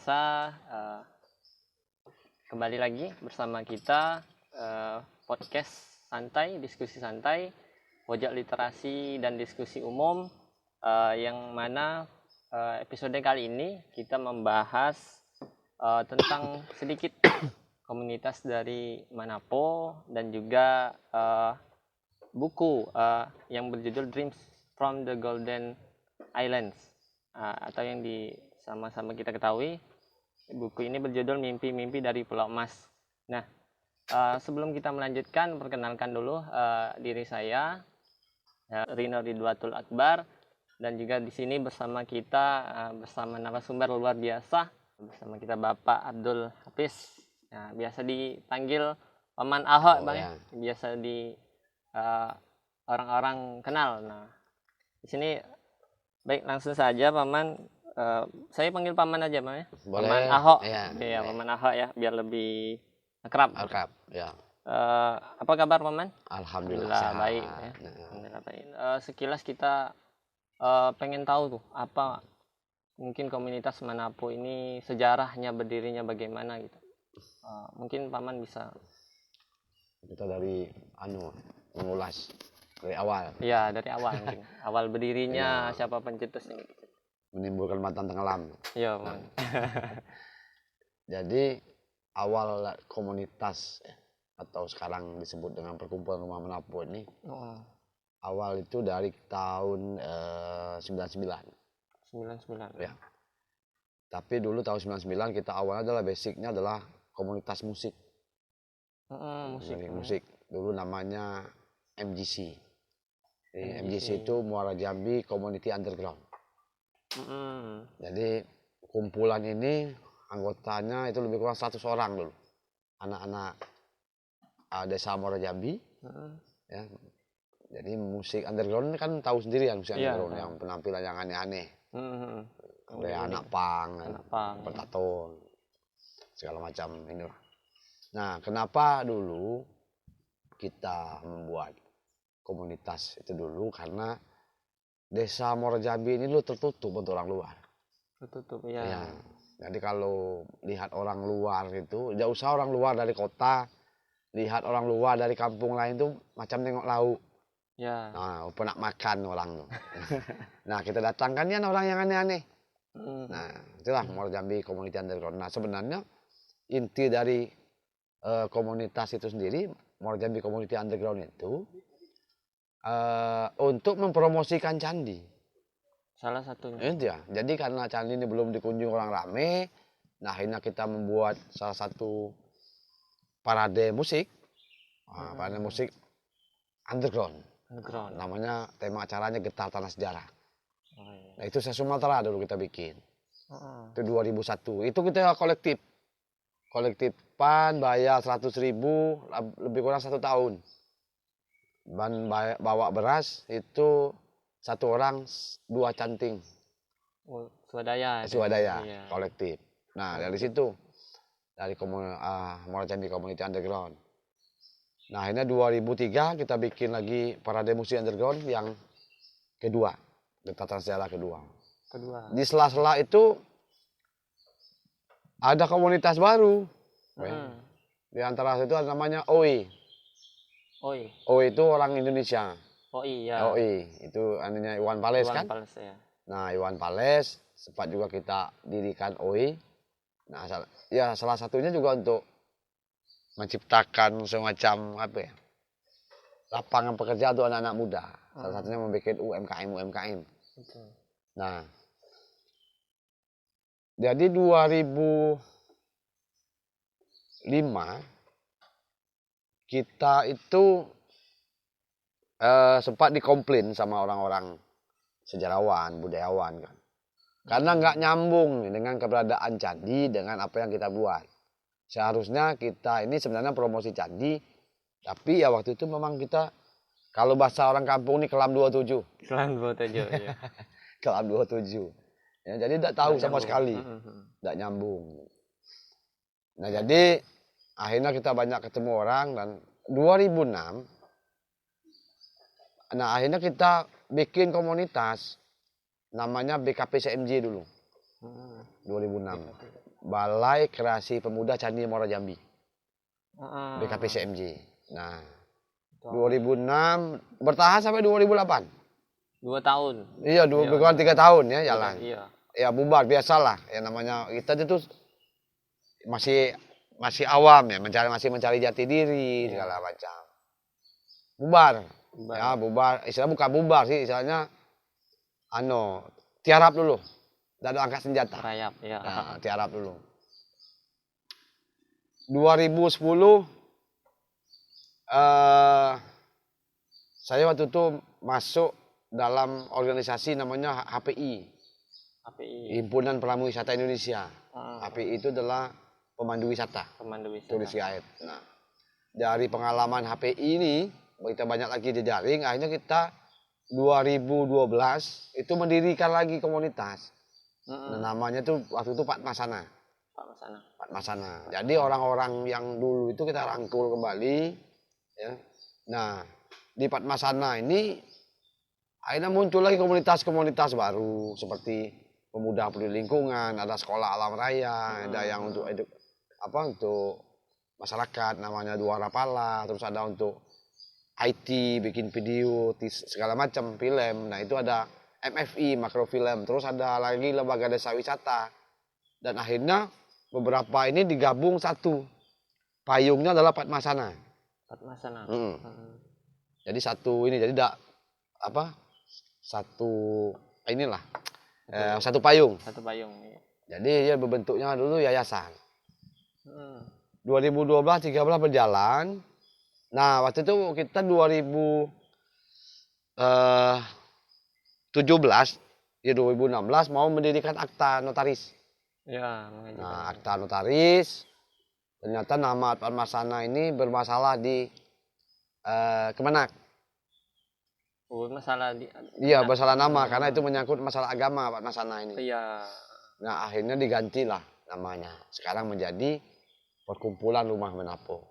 biasa, kembali lagi bersama kita podcast santai, diskusi santai, pojok literasi dan diskusi umum, yang mana episode kali ini kita membahas tentang sedikit komunitas dari Manapo dan juga buku yang berjudul Dreams from the Golden Islands, atau yang sama-sama kita ketahui buku ini berjudul Mimpi-Mimpi dari Pulau Emas. Nah, sebelum kita melanjutkan, perkenalkan dulu diri saya, Rino Ridwatul Akbar, dan juga di sini bersama kita bersama narasumber luar biasa, bersama kita Bapak Abdul Hafiz. Nah, biasa dipanggil Paman Ahok, Bang. Ya. Biasa di orang-orang kenal. Nah, di sini baik, langsung saja Paman. Saya panggil Paman aja, Bang, ya. Boleh. Paman Ahok. Ya, Paman Ahok ya, biar lebih akrab. Ya. Apa kabar, Paman? Alhamdulillah baik ya. Alhamdulillah baik. Sekilas kita pengen tahu tuh apa mungkin komunitas Manapo ini, sejarahnya, berdirinya bagaimana gitu. Mungkin Paman bisa. Kita dari mengulas dari awal. Iya, dari awal mungkin. Awal berdirinya, siapa pencetusnya gitu. Menimbulkan mantan tenggelam. Iya, Paman. Jadi awal komunitas atau sekarang disebut dengan Perkumpulan Rumah Manapo ini, awal itu dari tahun 99. Ya. Tapi dulu tahun 99 kita awalnya adalah basicnya adalah komunitas musik. Musik. Dulu namanya MGC. MGC itu Muara Jambi Community Underground. Jadi kumpulan ini anggotanya itu lebih kurang 100 orang dulu. Anak-anak desa Muara Jambi. Ya. Jadi musik underground kan tahu sendiri kan, musik underground yang penampilan yang aneh-aneh. Kayak anak pang, bertato, segala macam inilah. Nah, kenapa dulu kita membuat komunitas itu dulu? Karena desa Muara Jambi ini dulu tertutup untuk orang luar. Tertutup, ya. Jadi kalau lihat orang luar itu, tidak usah orang luar dari kota, lihat orang luar dari kampung lain itu macam tengok lauk. Ya. Nah, nak makan orang tuh. Nah, kita datangkan ya orang yang aneh-aneh. Nah, itulah Muara Jambi Community Underground. Nah, sebenarnya inti dari komunitas itu sendiri, Muara Jambi Community Underground itu untuk mempromosikan candi. Salah satunya. Ya. Jadi karena candi ini belum dikunjungi orang rame, nah akhirnya kita membuat salah satu parade musik. Parade musik underground. Namanya, tema acaranya Getar Tanah Sejarah. Nah, itu se-Sumatera dulu kita bikin. Itu 2001. Itu kita kolektifan bayar 100.000 lebih kurang 1 tahun. Bawa beras itu 1 orang 2 canting. Swadaya. Swadaya, kolektif. Nah, dari situ, dari Muara Jambi Community Underground. Nah, akhirnya 2003 kita bikin lagi parade musik underground yang kedua, Getar Tanah Sejarah kedua. Di sela-sela itu ada komunitas baru. Di antara itu ada namanya OI. OI itu orang Indonesia. OI, ya. OI itu anunya Iwan Fales kan? Ya. Nah, Iwan Fales sempat juga kita dirikan OI. Nah, ya salah satunya juga untuk menciptakan semacam lapangan pekerjaan untuk anak-anak muda. Salah satunya membuat UMKM. Nah, jadi 2005 kita itu sempat dikomplain sama orang-orang sejarawan, budayawan kan. Karena nggak nyambung dengan keberadaan candi dengan apa yang kita buat. Seharusnya kita ini sebenarnya promosi candi, tapi ya waktu itu memang kita, kalau bahasa orang kampung ini kelam 27. Kelam 27, ya. Kelam 27. Ya, jadi tidak tahu sama sekali. Tidak nyambung. Nah, jadi akhirnya kita banyak ketemu orang, dan 2006, nah akhirnya kita bikin komunitas namanya BKP CMJ dulu. 2006. Balai Kreasi Pemuda Candi Muara Jambi, BKPCMJ. Nah, 2006 bertahan sampai 2008. 2 tahun. Iya, bukan 3 tahun ya jalan. Iya. Ya bubar biasalah. Ya namanya kita itu masih awam ya, masih mencari jati diri segala macam. Bubar. Ya, bubar. Istilah bukan bubar sih, istilahnya tiarap dulu. Dan angkat senjata. Rayap, ya. Nah, tiarap dulu. 2010 saya waktu itu masuk dalam organisasi namanya HPI. Himpunan Pramu Wisata Indonesia. HPI itu adalah pemandu wisata. Turis guide. Nah, dari pengalaman HPI ini, kita banyak lagi jejaring, akhirnya kita 2012 itu mendirikan lagi komunitas. Nah, namanya tuh waktu itu Pak Masana. Jadi orang-orang yang dulu itu kita rangkul kembali. Ya. Nah, di Pak Masana ini akhirnya muncul lagi komunitas-komunitas baru seperti pemuda peduli lingkungan, ada sekolah alam raya, ada yang untuk masyarakat namanya Duara Pala, terus ada untuk IT, bikin video, segala macam film. Nah, itu ada MFI, makrofilm, terus ada lagi lembaga desa wisata. Dan akhirnya beberapa ini digabung satu. Payungnya adalah Pak Masana. Jadi satu payung. Iya. Jadi dia berbentuknya dulu yayasan. 2012-13 berjalan. Nah, waktu itu kita 2016 mau mendirikan akta notaris. Ya, nah, akta notaris. Ternyata nama Pak Masana ini bermasalah di Kemenak. Iya, bermasalah nama karena itu menyangkut masalah agama Pak Masana ini. Iya. Nah, akhirnya digantilah namanya. Sekarang menjadi Perkumpulan Rumah Menapo.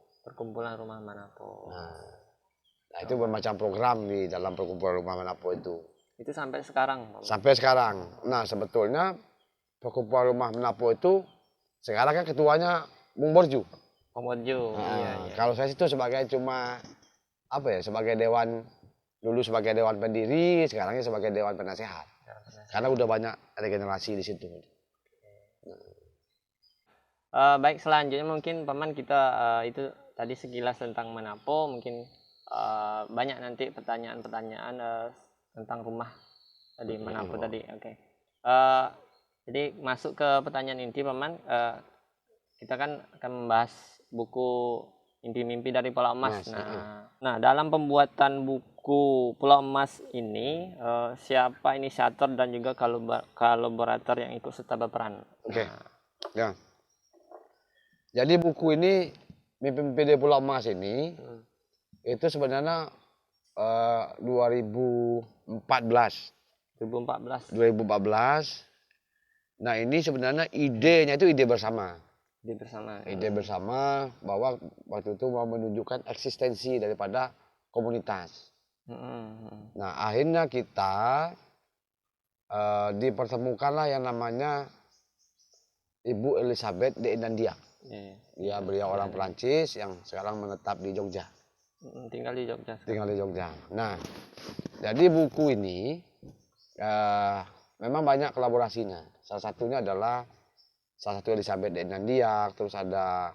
Nah, itu bermacam program di dalam Perkumpulan Rumah Menapo itu. Itu sampai sekarang? Sampai sekarang. Nah, sebetulnya Perkumpulan Rumah Menapo itu sekarang kan ketuanya Bung Borju. Iya. Kalau saya itu sebagai sebagai dewan, dulu sebagai dewan pendiri, sekarangnya sebagai dewan penasehat. Karena udah banyak regenerasi di situ. Baik, selanjutnya mungkin Paman kita itu tadi sekilas tentang Menapo, mungkin banyak nanti pertanyaan-pertanyaan tentang rumah tadi Menapo tadi. Oke. Jadi masuk ke pertanyaan inti Paman, kita kan akan membahas buku Mimpi-mimpi dari Pulau Emas. Nah, dalam pembuatan buku Pulau Emas ini siapa inisiator dan juga kolaborator yang ikut serta berperan? Oke. Ya. Jadi buku ini Mimpi-mimpi dari Pulau Emas ini itu sebenarnya 2014. Nah, ini sebenarnya idenya itu ide bersama bahwa waktu itu mau menunjukkan eksistensi daripada komunitas. Nah, akhirnya kita dipertemukanlah yang namanya Ibu Elizabeth de Inandia. Beliau orang Perancis yang sekarang menetap di Jogja. Tinggal di Jogja. Nah, jadi buku ini memang banyak kolaborasinya. Salah satunya adalah Elizabeth de Inandia, terus ada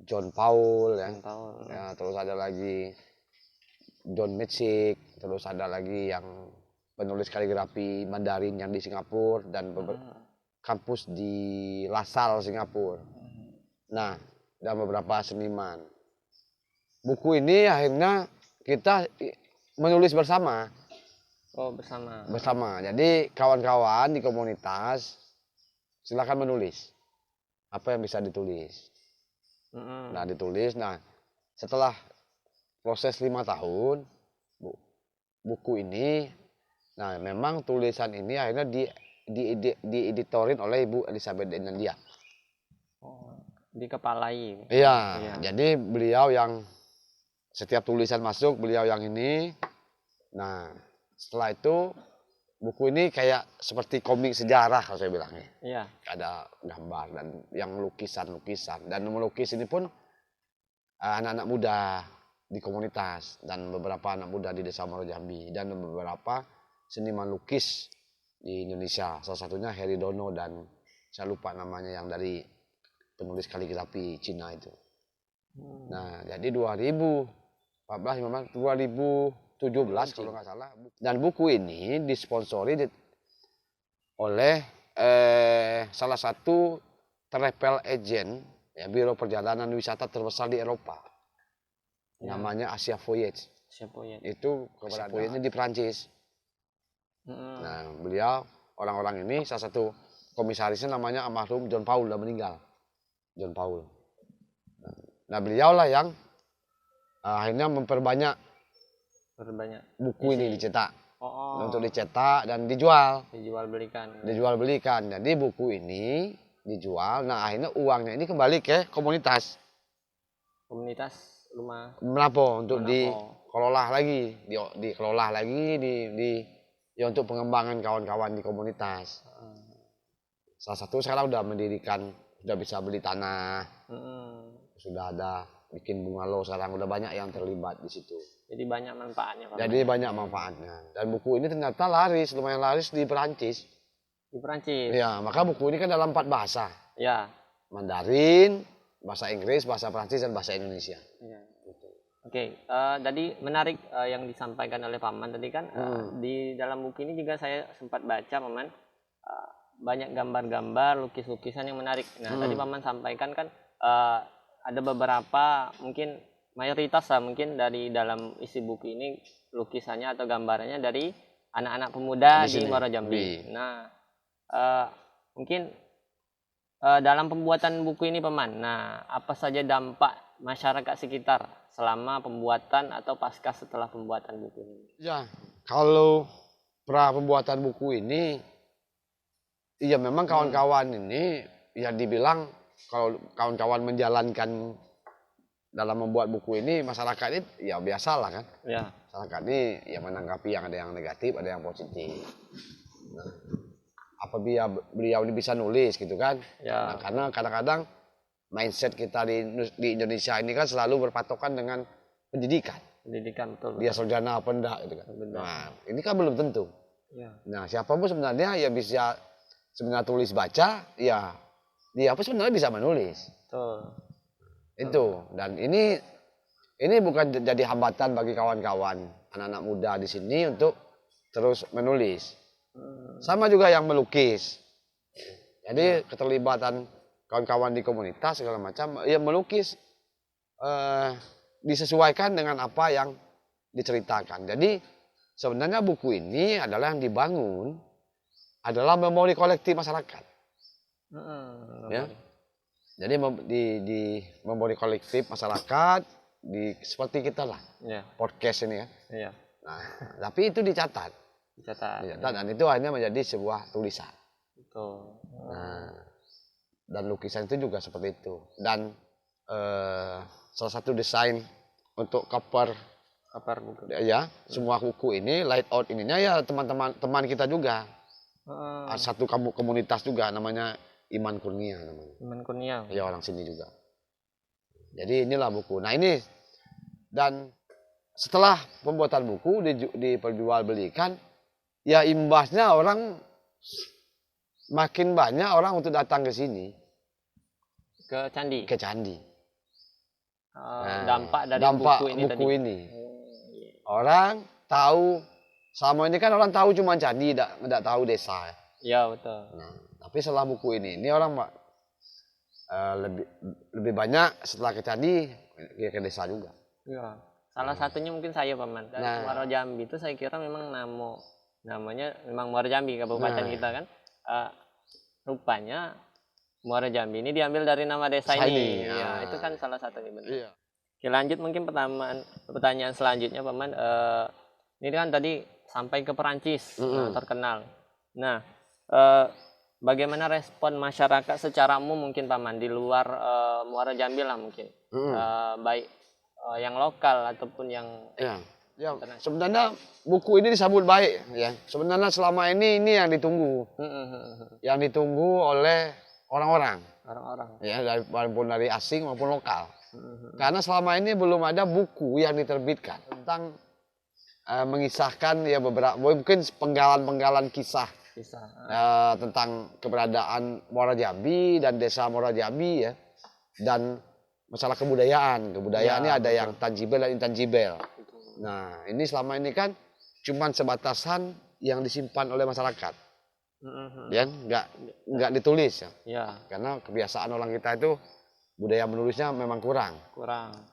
John Paul, terus ada lagi John Metzig, terus ada lagi yang penulis kaligrafi Mandarin yang di Singapura dan kampus di LaSalle Singapura. Nah, dan beberapa seniman. Buku ini akhirnya kita menulis bersama. Bersama. Jadi kawan-kawan di komunitas silakan menulis apa yang bisa ditulis. Nah, ditulis. Nah, setelah proses 5 tahun buku ini, nah memang tulisan ini akhirnya dieditorin oleh Ibu Elizabeth de Inandia. Dikepalai. Iya. Jadi beliau yang setiap tulisan masuk, beliau yang ini. Nah, setelah itu buku ini kayak seperti komik sejarah kalau saya bilangnya. Iya. Ada gambar dan yang lukisan-lukisan, dan melukis ini pun anak-anak muda di komunitas dan beberapa anak muda di Desa Muaro Jambi dan beberapa seniman lukis di Indonesia. Salah satunya Heri Dono dan saya lupa namanya yang dari penulis kaligrafi Cina itu. Nah, jadi 2014, 2017 kalau nggak salah. Dan buku ini disponsori oleh salah satu travel agent, ya, biro perjalanan wisata terbesar di Eropa. Ya. Namanya Asia Voyage. Siapa ya? Itu keberadaannya di Perancis. Nah, beliau, orang-orang ini, salah satu komisarisnya namanya almarhum John Paul, udah meninggal. John Paul. Nah, beliaulah yang akhirnya memperbanyak buku ini dicetak. Untuk dicetak dan dijual belikan. Jadi buku ini dijual. Nah, akhirnya uangnya ini kembali ke komunitas rumah Menapo untuk dikelola lagi, ya, untuk pengembangan kawan-kawan di komunitas. Salah satu sekarang udah mendirikan, udah bisa beli tanah, sudah ada bikin bungalow, sekarang udah banyak yang terlibat di situ. Jadi banyak manfaatnya. Dan buku ini ternyata lumayan laris di Perancis. Ya, maka buku ini kan dalam 4 bahasa. Ya. Mandarin, bahasa Inggris, bahasa Perancis, dan bahasa Indonesia. Ya. Oke, tadi menarik yang disampaikan oleh Paman tadi kan. Di dalam buku ini juga saya sempat baca, Paman, banyak gambar-gambar, lukis-lukisan yang menarik. Nah, tadi Paman sampaikan kan ada beberapa, mungkin mayoritas lah mungkin dari dalam isi buku ini lukisannya atau gambarannya dari anak-anak pemuda di Muaro Jambi. Nah, mungkin dalam pembuatan buku ini, Paman, nah, apa saja dampak masyarakat sekitar selama pembuatan atau pasca setelah pembuatan buku ini? Ya, kalau pembuatan buku ini, iya memang kawan-kawan ini ya dibilang, kalau kawan-kawan menjalankan dalam membuat buku ini, masyarakat ini ya biasalah kan. Ya. Masyarakat ini ya menanggapi yang ada yang negatif, ada yang positif. Nah, apabila beliau ini bisa nulis gitu kan. Ya. Nah, karena kadang-kadang mindset kita di Indonesia ini kan selalu berpatokan dengan pendidikan. Betul. Dia sarjana apa enggak gitu kan. Nah, ini kan belum tentu. Ya. Nah, siapapun sebenarnya ya bisa sebenarnya tulis baca, ya dia pun sebenarnya bisa menulis. Betul. Itu. Dan ini bukan jadi hambatan bagi kawan-kawan anak-anak muda di sini untuk terus menulis. Sama juga yang melukis. Jadi keterlibatan kawan-kawan di komunitas segala macam, ya melukis disesuaikan dengan apa yang diceritakan. Jadi sebenarnya buku ini adalah yang dibangun adalah memori kolektif masyarakat. Ya. Jadi di memori kolektif masyarakat, seperti kita lah, podcast ini kan. Ya. Nah, tapi itu dicatat, dan itu akhirnya menjadi sebuah tulisan. Betul. Nah, dan lukisan itu juga seperti itu. Dan salah satu desain untuk cover buku. Ya, semua buku ini layout ininya ya teman kita juga. Satu komunitas juga namanya Iman Kurnia namanya. Iman Kurnia. Ya, orang sini juga. Jadi inilah buku. Nah, ini, dan setelah pembuatan buku diperjualbelikan, ya imbasnya orang makin banyak orang untuk datang ke sini. Ke candi. Dampak dari buku ini. Orang tahu, sama ini kan orang tahu cuma candi, tidak tahu desa. Ya, betul. Nah, tapi setelah buku ini orang lebih banyak setelah ke candi ke desa juga. Ya. Salah satunya mungkin saya, Paman. Dari Muaro Jambi itu saya kira memang namanya memang Muaro Jambi, kabupaten kita kan. Rupanya Muaro Jambi ini diambil dari nama desa ini. Ya, itu kan salah satunya benar. Iya. Oke, lanjut mungkin pertanyaan selanjutnya, Paman. Ini kan tadi sampai ke Perancis, terkenal. Nah, bagaimana respon masyarakat secara umum mungkin, Paman, di luar Muaro Jambi lah mungkin, baik yang lokal ataupun yang Ya, internasional. sebenarnya buku ini disambut baik ya. Sebenarnya selama ini yang ditunggu. Yang ditunggu oleh orang-orang. Orang-orang. Ya, maupun dari asing maupun lokal. Karena selama ini belum ada buku yang diterbitkan tentang mengisahkan ya beberapa mungkin penggalan-penggalan kisah tentang keberadaan Muara Jambi dan desa Muara Jambi ya, dan masalah kebudayaan ini ada betul. Yang tangible dan intangible. Nah ini selama ini kan cuman sebatasan yang disimpan oleh masyarakat, ya nggak ditulis ya. Karena kebiasaan orang kita itu budaya menulisnya memang kurang.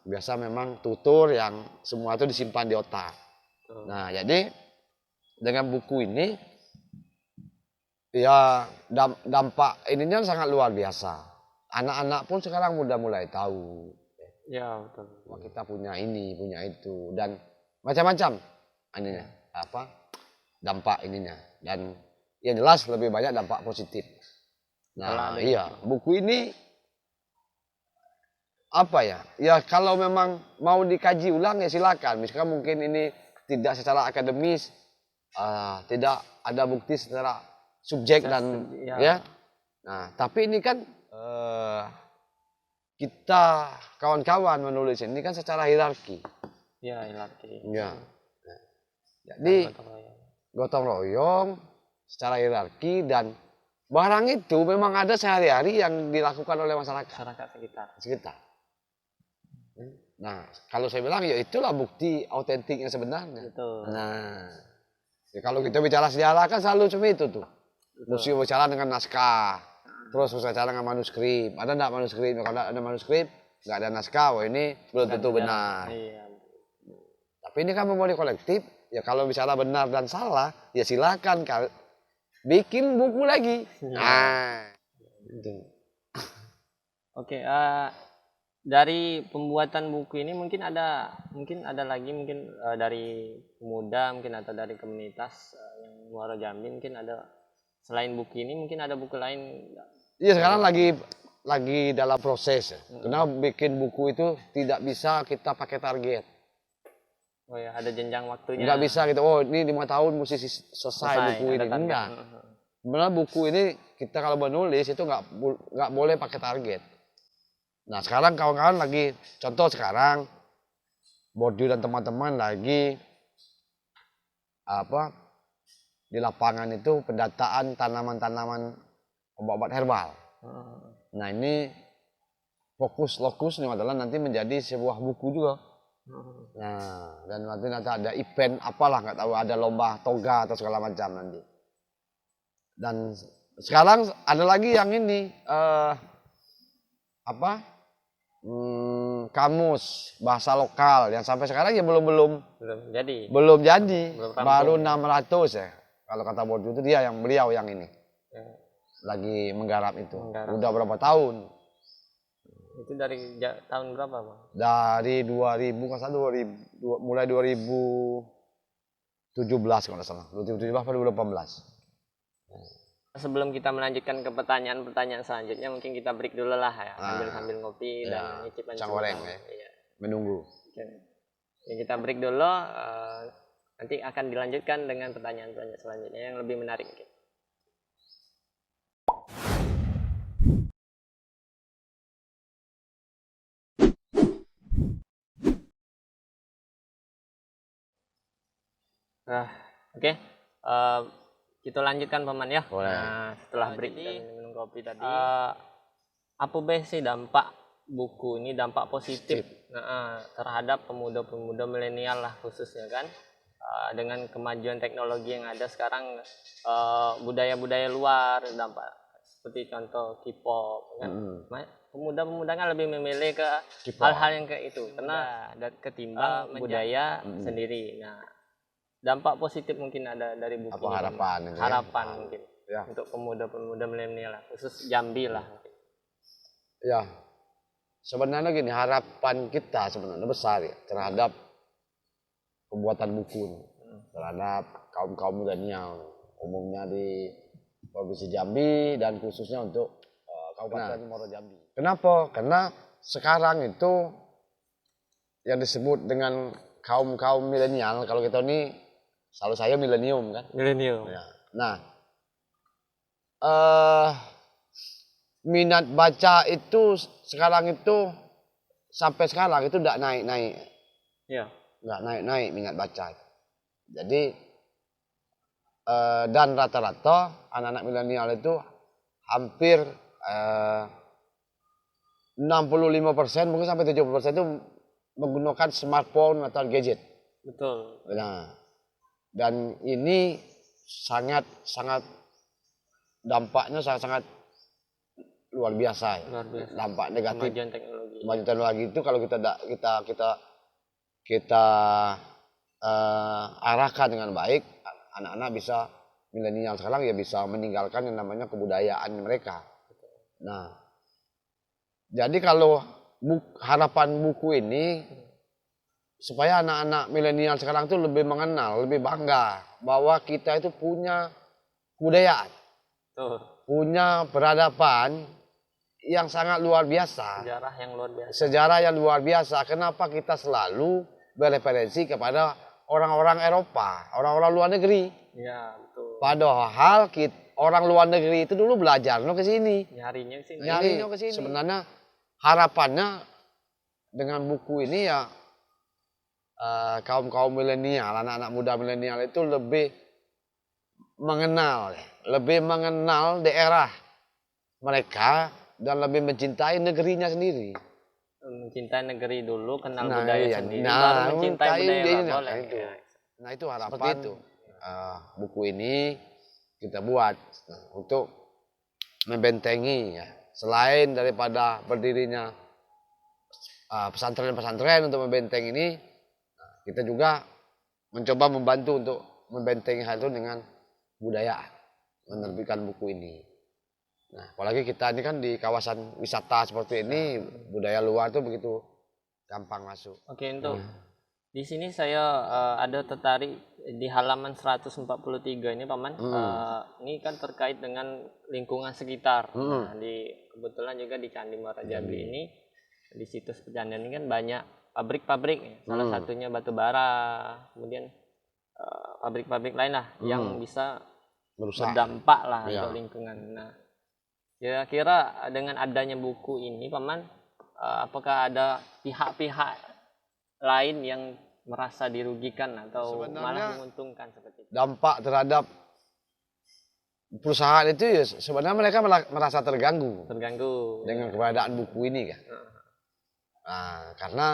Biasa memang tutur yang semua itu disimpan di otak. Nah jadi dengan buku ini ya dampak ininya sangat luar biasa. Anak-anak pun sekarang udah mulai tahu. Ya betul. Wah, kita punya ini, punya itu dan macam-macam ininya dampak ininya, dan yang jelas lebih banyak dampak positif. Nah iya buku ini apa ya? Ya kalau memang mau dikaji ulang ya silakan. Misalkan mungkin ini tidak secara akademis, tidak ada bukti secara subjek dan ya. Nah, tapi ini kan kita kawan-kawan menulis ini kan secara hierarki. Ya, hierarki. Ya. Nah, jadi gotong royong secara hierarki dan barang itu memang ada sehari-hari yang dilakukan oleh masyarakat sekitar. Nah, kalau saya bilang ya itulah bukti autentik yang sebenarnya. Betul. Nah, ya kalau kita bicara sejarah kan selalu cuma itu tuh. Mesti bicara dengan naskah, terus bicara dengan manuskrip. Ada enggak manuskrip? Kalau enggak ada manuskrip, enggak ada naskah. Wah ini belum tentu benar. Iya. Tapi ini kan memori kolektif. Ya kalau bicara benar dan salah, ya silakan bikin buku lagi. Nah, itu. Oke, dari pembuatan buku ini mungkin ada lagi dari pemuda, mungkin atau dari komunitas yang Muara Jambi, mungkin ada selain buku ini mungkin ada buku lain. Iya sekarang lagi dalam proses. Karena bikin buku itu tidak bisa kita pakai target. Oh ya, ada jenjang waktunya. Nggak bisa gitu. Oh ini 5 tahun mesti selesai buku ini. Enggak. Sebenarnya buku ini kita kalau menulis itu nggak boleh pakai target. Nah sekarang kawan-kawan lagi, contoh sekarang Bordio dan teman-teman lagi di lapangan itu pendataan tanaman-tanaman obat-obat herbal. Nah ini lokusnya adalah nanti menjadi sebuah buku juga. Nah dan nanti ada event apalah nggak tahu, ada lomba toga atau segala macam nanti. Dan sekarang ada lagi yang ini kamus bahasa lokal yang sampai sekarang ya belum jadi. Baru 600 ya. Kalau kata Bordio itu beliau yang ini. Lagi menggarap itu. Udah berapa tahun? Itu dari tahun berapa, Bang? Dari 2000 mulai 2017 kalau nggak salah. 2017 atau 2018. Sebelum kita melanjutkan ke pertanyaan-pertanyaan selanjutnya, mungkin kita break dulu lah ya, sambil ngopi dan nyicip goreng ya. Iya. Menunggu. Ya, kita break dulu, nanti akan dilanjutkan dengan pertanyaan-pertanyaan selanjutnya yang lebih menarik mungkin. Oke. Kita lanjutkan Paman ya. Nah, setelah break dan minum kopi tadi, apa sih dampak buku ini, dampak positif terhadap pemuda-pemuda milenial lah khususnya kan, dengan kemajuan teknologi yang ada sekarang, budaya-budaya luar, dampak seperti contoh K-pop kan. Pemuda-pemuda kan lebih memilih ke hal-hal yang kayak itu karena ketimbang budaya sendiri. Nah, dampak positif mungkin ada dari buku ini. Harapan mungkin ya. Untuk pemuda-pemuda milenial lah, khusus Jambi lah. Ya, sebenarnya gini, harapan kita sebenarnya besar ya terhadap pembuatan buku ini, terhadap kaum milenial umumnya di Provinsi Jambi dan khususnya untuk Kabupaten Muara Jambi. Kenapa? Karena sekarang itu yang disebut dengan kaum milenial, kalau kita ini selalu saya milenium kan. Milenium. Ya. Nah, minat baca itu sekarang itu sampai sekarang itu tidak naik-naik. Ya. Nggak naik-naik minat baca. Jadi dan rata-rata anak-anak milenial itu hampir 65% mungkin sampai 70% itu menggunakan smartphone atau gadget. Betul. Nah, dan ini sangat dampaknya sangat luar biasa. Luar biasa. Dampak negatif Kemajuan teknologi. kemajuan teknologi itu kalau kita arahkan dengan baik, anak-anak bisa milenial sekarang ya bisa meninggalkan yang namanya kebudayaan mereka. Nah, jadi kalau harapan buku ini supaya anak-anak milenial sekarang itu lebih mengenal, lebih bangga bahwa kita itu punya kebudayaan, punya peradaban yang sangat luar biasa. Sejarah yang luar biasa. Sejarah yang luar biasa. Kenapa kita selalu bereferensi kepada orang-orang Eropa, orang-orang luar negeri? Ya, betul. Padahal orang luar negeri itu dulu belajar ke sini. Nyarinya ke sini. Nyarinya ke sini. Sebenarnya harapannya dengan buku ini ya kaum milenial, anak-anak muda milenial itu lebih mengenal daerah mereka dan lebih mencintai negerinya sendiri. Mencintai negeri dulu, kenal budaya sendiri, nah, baru mencintai budaya boleh. Nah, itu harapan itu. Buku ini kita buat untuk membentengi ya. Selain daripada berdirinya pesantren-pesantren untuk membentengi ini, kita juga mencoba membantu untuk membentengi hal itu dengan budaya, menerbitkan buku ini. Nah, apalagi kita ini kan di kawasan wisata seperti ini, budaya luar itu begitu gampang masuk. Oke, untuk di sini saya ada tertarik di halaman 143 ini, Paman. Ini kan terkait dengan lingkungan sekitar. Nah, kebetulan juga di Candi Muara Jambi ini, di situs pecandian ini kan banyak pabrik-pabrik, salah satunya batu bara, kemudian pabrik-pabrik lain lah yang bisa berdampak lah untuk lingkungan. Nah, kira-kira dengan adanya buku ini, Paman, apakah ada pihak-pihak lain yang merasa dirugikan atau malah menguntungkan seperti itu? Dampak terhadap perusahaan itu ya sebenarnya mereka merasa terganggu dengan keberadaan buku ini kan. Nah, karena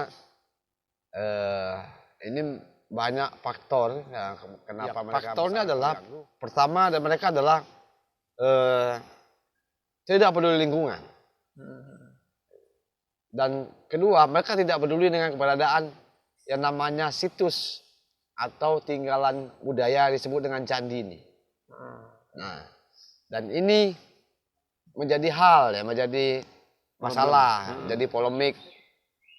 ini banyak faktor yang kenapa mereka faktornya adalah terganggu. Pertama mereka adalah tidak peduli lingkungan. Dan kedua, mereka tidak peduli dengan keberadaan yang namanya situs atau tinggalan budaya disebut dengan candi ini. Nah, dan ini menjadi menjadi masalah, jadi polemik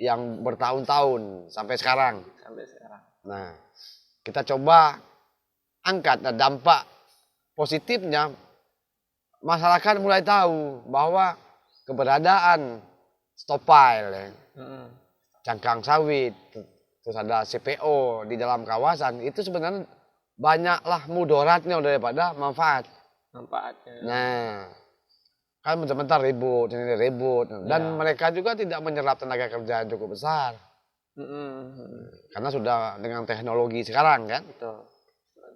yang bertahun-tahun sampai sekarang. Nah, kita coba angkat dampak positifnya. Masyarakat mulai tahu bahwa keberadaan stopile, cangkang sawit, terus ada CPO di dalam kawasan itu sebenarnya banyaklah mudaratnya daripada manfaatnya. Nah, kan bentar ribut dan mereka juga tidak menyerap tenaga kerja yang cukup besar. Karena sudah dengan teknologi sekarang kan. Betul.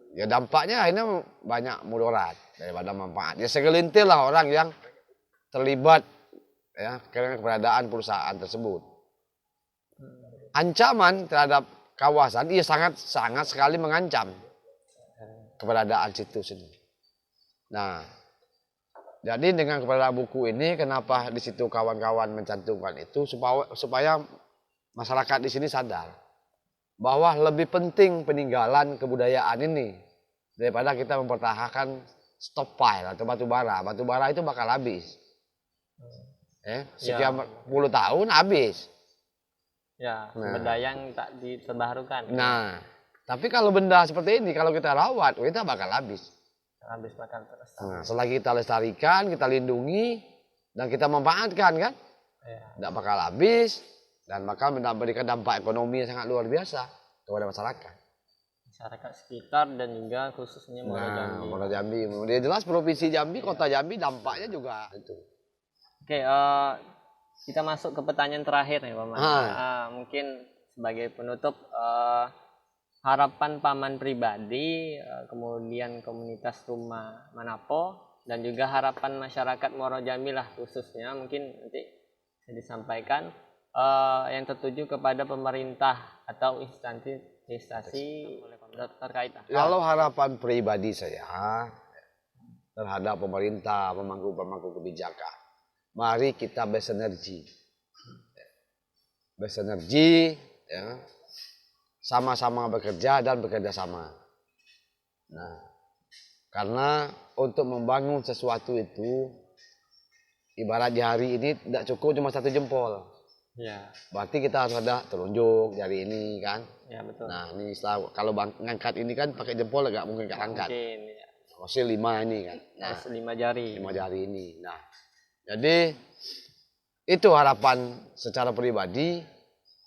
Ya dampaknya akhirnya banyak mudarat daripada manfaat. Ya segelintir lah orang yang terlibat ya karena keberadaan perusahaan tersebut. Ancaman terhadap kawasan sangat sekali mengancam keberadaan situs ini. Nah, jadi dengan keberadaan buku ini kenapa di situ kawan-kawan mencantumkan itu supaya masyarakat di sini sadar bahwa lebih penting peninggalan kebudayaan ini daripada kita mempertahankan stockpile atau batu bara. Batu bara itu bakal habis. Sekian puluh tahun habis. Ya, sumber daya yang tak diterbarukan. Nah, tapi kalau benda seperti ini kalau kita rawat, kita bakal habis. Bakal terus. Nah, selagi kita lestarikan, kita lindungi dan kita manfaatkan kan, tidak bakal habis. Dan bakal memberikan dampak ekonomi yang sangat luar biasa kepada masyarakat. Masyarakat sekitar dan juga khususnya Muaro Jambi. Muaro Jambi. Dia jelas provinsi Jambi, kota Jambi dampaknya juga itu. Oke, kita masuk ke pertanyaan terakhir nih Paman. Mungkin sebagai penutup, harapan Paman pribadi, kemudian komunitas Rumah Manapo, dan juga harapan masyarakat Muaro Jambi lah khususnya, mungkin nanti bisa disampaikan yang tertuju kepada pemerintah atau instansi terkait. Kalau harapan pribadi saya terhadap pemerintah, pemangku kebijakan, mari kita bersinergi, ya, sama-sama bekerja dan bekerja sama. Nah, karena untuk membangun sesuatu itu, ibarat di hari ini tidak cukup cuma satu jempol. Ya. Berarti kita harus ada telunjuk jari ini kan. Ya betul. Nah ini kalau ngangkat ini kan pakai jempol nggak mungkin angkat. Mungkin. Ya. Masih 5 ini kan. Nah, 5 jari. 5 jari ini. Nah, jadi itu harapan secara pribadi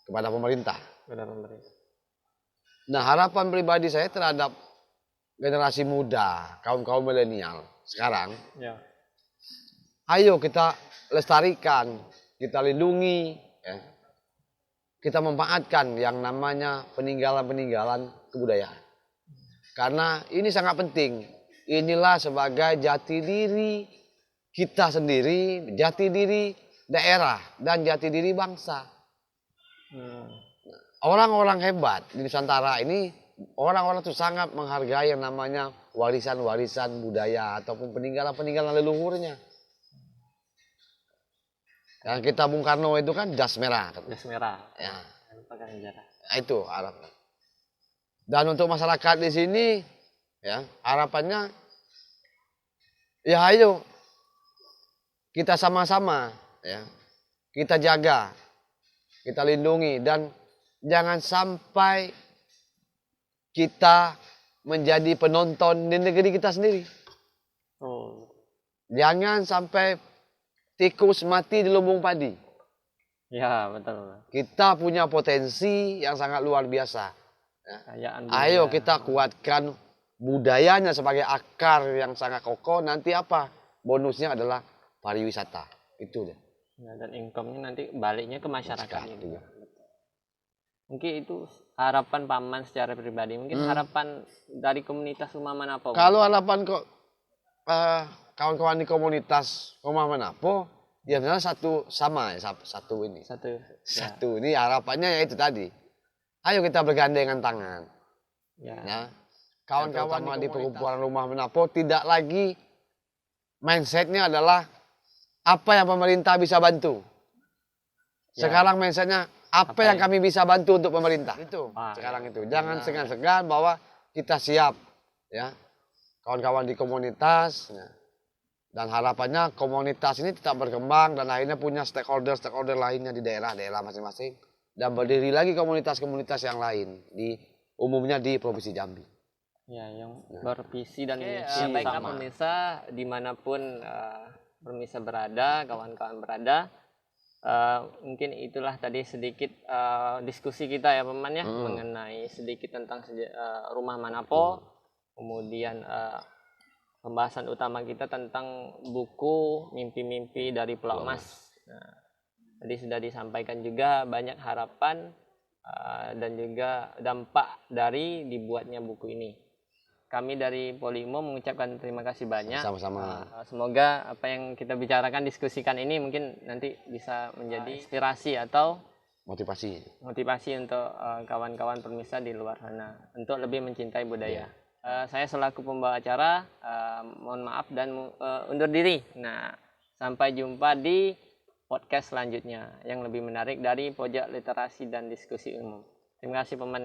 kepada pemerintah. Nah harapan pribadi saya terhadap generasi muda, kaum milenial sekarang. Ya. Ayo kita lestarikan, kita lindungi, ya. Kita memanfaatkan yang namanya peninggalan kebudayaan. Karena ini sangat penting. Inilah sebagai jati diri kita sendiri, jati diri daerah, dan jati diri bangsa. Orang-orang hebat di Nusantara ini, orang-orang itu sangat menghargai yang namanya warisan-warisan budaya ataupun peninggalan leluhurnya. Yang kita Bung Karno itu kan jas merah. Jas merah. Ya. Nah, itu harapan. Dan untuk masyarakat di sini, ya harapannya, ya ayo kita sama-sama, ya kita jaga, kita lindungi, dan jangan sampai kita menjadi penonton di negeri kita sendiri. Jangan sampai tikus mati di lumbung padi. Ya betul. Kita punya potensi yang sangat luar biasa. Ya. Ayo kita kuatkan budayanya sebagai akar yang sangat kokoh. Nanti apa? Bonusnya adalah pariwisata. Itu deh. Ya, dan income-nya nanti baliknya ke masyarakat. Mungkin itu harapan Paman secara pribadi. Mungkin harapan dari komunitas Rumah Manapo. Kalau harapan kok kawan-kawan di komunitas Rumah Manapo, ya satu sama ya, satu ini. Satu ini harapannya ya itu tadi. Ayo kita bergandengan tangan. Ya. Kawan-kawan di perkumpulan Rumah Manapo tidak lagi mindsetnya adalah apa yang pemerintah bisa bantu. Sekarang mindsetnya apa yang kami bisa bantu untuk pemerintah. Itu sekarang itu. Jangan segan-segan bahwa kita siap, ya. Kawan-kawan di komunitas. Ya. Dan harapannya komunitas ini tetap berkembang dan akhirnya punya stakeholder lainnya di daerah-daerah masing-masing. Dan berdiri lagi komunitas-komunitas yang lain, umumnya di Provinsi Jambi. Ya, yang bervisi dan misi baiklah pemirsa dimanapun pemirsa berada, kawan-kawan berada. Mungkin itulah tadi sedikit diskusi kita ya Paman ya, mengenai sedikit tentang Rumah Manapo, kemudian pembahasan utama kita tentang buku Mimpi-Mimpi dari Pulau Emas. Nah, tadi sudah disampaikan juga banyak harapan dan juga dampak dari dibuatnya buku ini. Kami dari Polimo mengucapkan terima kasih banyak. Sama-sama. Semoga apa yang kita bicarakan, diskusikan ini mungkin nanti bisa menjadi inspirasi atau motivasi untuk kawan-kawan pemirsa di luar sana untuk lebih mencintai budaya. Saya selaku pembawa acara mohon maaf dan undur diri. Nah, sampai jumpa di podcast selanjutnya yang lebih menarik dari Pojok Literasi dan Diskusi Umum. Terima kasih Paman.